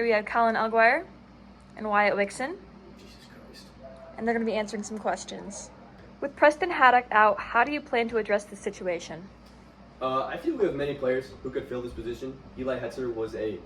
we have Colin Alguire and Wyatt Wixson, Jesus Christ. and they're going to be answering some questions. With Preston Haddock out, how do you plan to address this situation? I feel we have many players who could fill this position. Eli Hetzer was a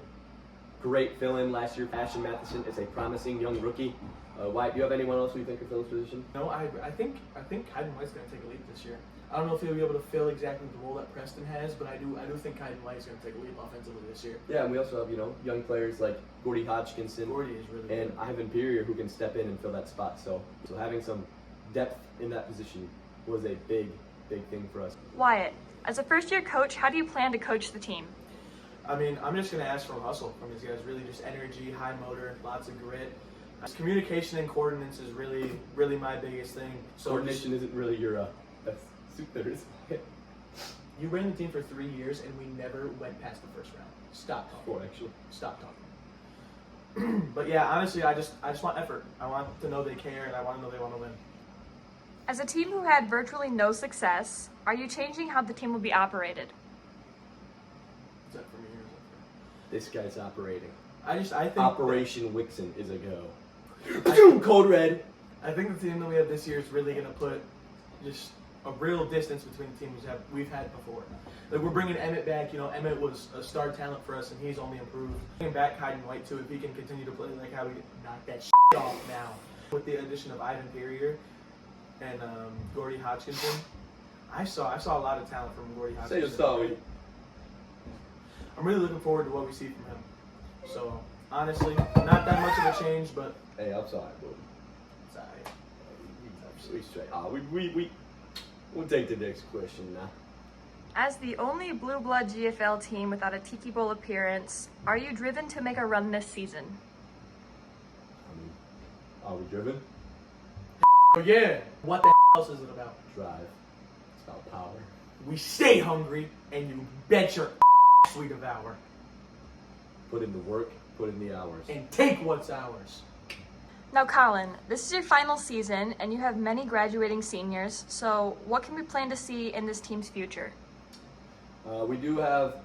great fill-in last year. Ashton Matheson is a promising young rookie. Wyatt, do you have anyone else who you think could fill this position? No, I think Hayden White's going to take a leap this year. I don't know if he'll be able to fill exactly the role that Preston has, but I do think Hayden White's going to take a leap offensively this year. Yeah, and we also have, young players like Gordy Hodgkinson Gordy is really and good. Ivan Perrier who can step in and fill that spot. So having some depth in that position was a big thing for us. Wyatt, as a first-year coach, how do you plan to coach the team? I mean, I'm just going to ask for hustle from these guys. Really just energy, high motor, lots of grit. Communication and coordinates is really my biggest thing. So Coordination isn't really your best suit there is. You ran the team for 3 years and we never went past the first round. Stop talking. 4 actually. Stop talking. But yeah, honestly, I just want effort. I want to know they care and I want to know they want to win. As a team who had virtually no success, are you changing how the team will be operated? Is that for me or is that This guy's operating. for I think Operation Wixson is a go. Code red. I think the team that we have this year is really going to put just a real distance between the teams we've had before. Like we're bringing Emmett back. Emmett was a star talent for us, and he's only improved. Bringing back Hayden White too, if he can continue to play like how we knock that off now. With the addition of Ivan Perrier and Gordy Hodgkinson, I saw a lot of talent from Gordy Hodgkinson. Say sorry. I'm really looking forward to what we see from him. So honestly, not that much of a change, but Hey, I'm sorry, bro. it's alright. We straight. We'll take the next question now. As the only blue blood GFL team without a Tiki Bowl appearance, are you driven to make a run this season? Are we driven? Oh yeah. What the else is it about? Drive. It's about power. We stay hungry, and you bet your we devour. Put in the work, put in the hours. And take what's ours. Now, Colin, this is your final season, and you have many graduating seniors, so what can we plan to see in this team's future? We do have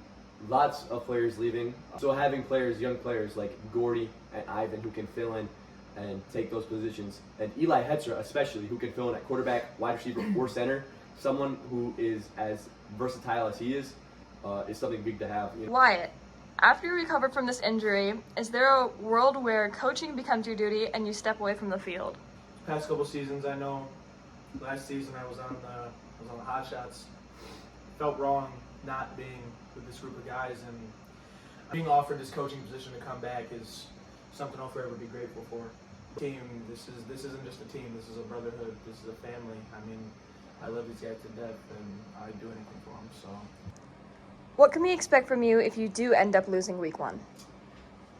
lots of players leaving. So having young players like Gordy and Ivan who can fill in and take those positions, and Eli Hetzer especially, who can fill in at quarterback, wide receiver, or center, someone who is as versatile as he is something big to have. Wyatt, after you recover from this injury, is there a world where coaching becomes your duty and you step away from the field? Past couple seasons, I know. Last season, I was on the Hot Shots. Felt wrong not being with this group of guys, and being offered this coaching position to come back is something I'll forever be grateful for. Team, this isn't just a team. This is a brotherhood. This is a family. I mean, I love these guys to death, and I'd do anything for them. So. What can we expect from you if you do end up losing week 1?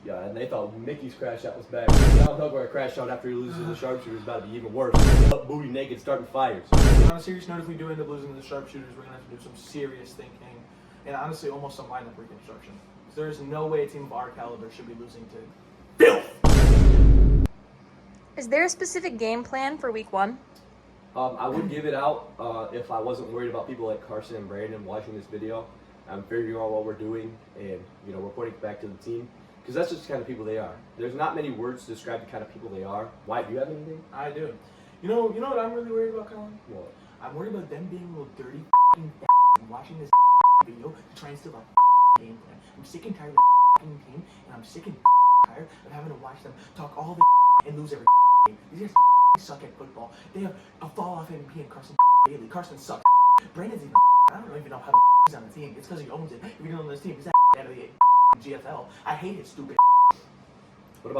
Yeah, and they thought Mickey's crash out was bad. Now Alguire crash out after he loses to the Sharpshooters is about to be even worse. Up booty naked, starting fires. On a serious note, if we do end up losing to the Sharpshooters, we're going to have to do some serious thinking and honestly almost some lineup reconstruction. There is no way a team of our caliber should be losing to filth. Is there a specific game plan for week 1? I would give it out if I wasn't worried about people like Carson and Brandon watching this video. I'm figuring out what we're doing and reporting back to the team because that's just the kind of people they are. There's not many words to describe the kind of people they are. Why? Do you have anything? I do. You know what I'm really worried about, Colin? What? I'm worried about them being a little dirty and watching this video to try and steal a game plan. I'm sick and tired of the team, and I'm sick and tired of having to watch them talk all the and lose every game. These guys suck at football. They have a fall off MVP and Carson Bailey. Carson sucks. Brandon's even I don't even know how the he's on the team. It's because he owns it. If you don't own this team, he's that out of the GFL. I hate his stupid. What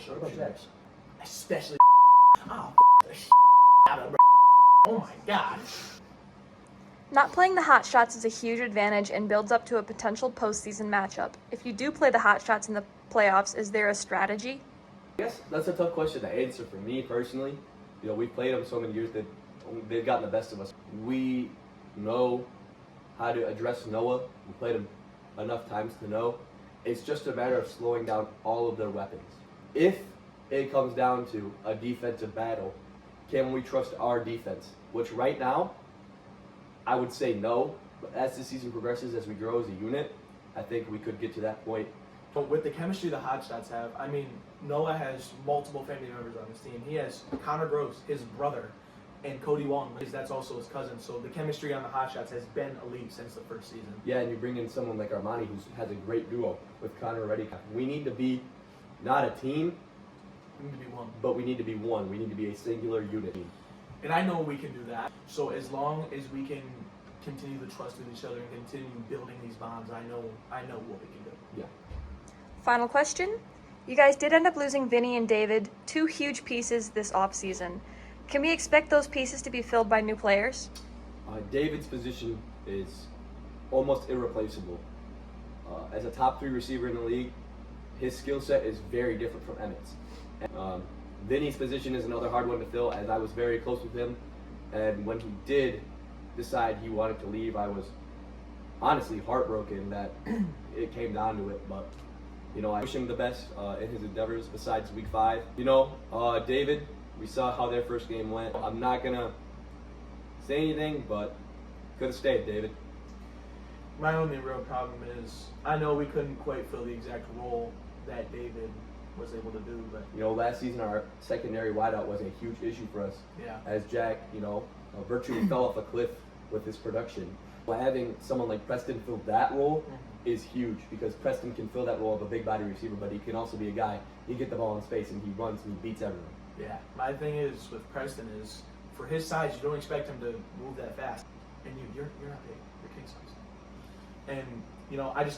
about Jax? Especially oh out of oh my god. Not playing the Hot Shots is a huge advantage and builds up to a potential postseason matchup. If you do play the Hot Shots in the playoffs, is there a strategy? I guess that's a tough question to answer for me personally. We've played them so many years that they've gotten the best of us. We know how to address Noah. We played him enough times to know. It's just a matter of slowing down all of their weapons. If it comes down to a defensive battle, can we trust our defense? Which right now, I would say no. But as the season progresses, as we grow as a unit, I think we could get to that point. But with the chemistry the Hotshots have, I mean, Noah has multiple family members on his team. He has Connor Gross, his brother, and Cody Wong, because that's also his cousin. So the chemistry on the Hotshots has been elite since the first season. Yeah, and you bring in someone like Armani who has a great duo with Connor already. We need to be not a team, We need to be one. but we need to be one. We need to be a singular unit. And I know we can do that. So as long as we can continue to trust with each other and continue building these bonds, I know what we can do. Yeah. Final question. You guys did end up losing Vinny and David, two huge pieces this offseason. Can we expect those pieces to be filled by new players? David's position is almost irreplaceable. As a top 3 receiver in the league, his skill set is very different from Emmett's. Vinny's position is another hard one to fill, as I was very close with him, and when he did decide he wanted to leave, I was honestly heartbroken that it came down to it. But I wish him the best in his endeavors besides week 5. David, we saw how their first game went. I'm not gonna say anything, but could have stayed, David. My only real problem is I know we couldn't quite fill the exact role that David was able to do, but Last season our secondary wideout was a huge issue for us. yeah. As Jack, virtually fell off a cliff with his production. Having someone like Preston fill that role is huge, because Preston can fill that role of a big body receiver, but he can also be a guy. He get the ball in space and he runs and he beats everyone. Yeah, my thing is with Preston is for his size, you don't expect him to move that fast, and you're not big, you're king size. And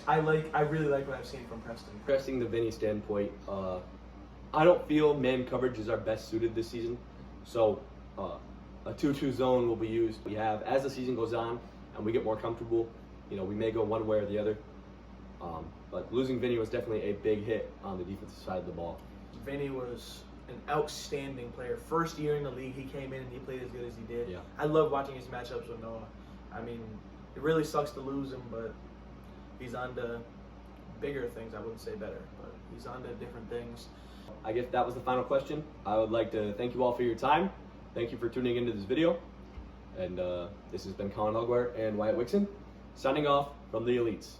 I really like what I've seen from Preston. Addressing the Vinny standpoint, I don't feel man coverage is our best suited this season, so a 2-2 zone will be used. We have as the season goes on and we get more comfortable, we may go one way or the other. But losing Vinny was definitely a big hit on the defensive side of the ball. Vinny was an outstanding player. First year in the league, he came in and he played as good as he did. Yeah. I love watching his matchups with Noah. I mean, it really sucks to lose him, but he's on to bigger things. I wouldn't say better, but he's on to different things. I guess that was the final question. I would like to thank you all for your time. Thank you for tuning into this video. And this has been Colin Alguire and Wyatt Wixson, signing off from the Elites.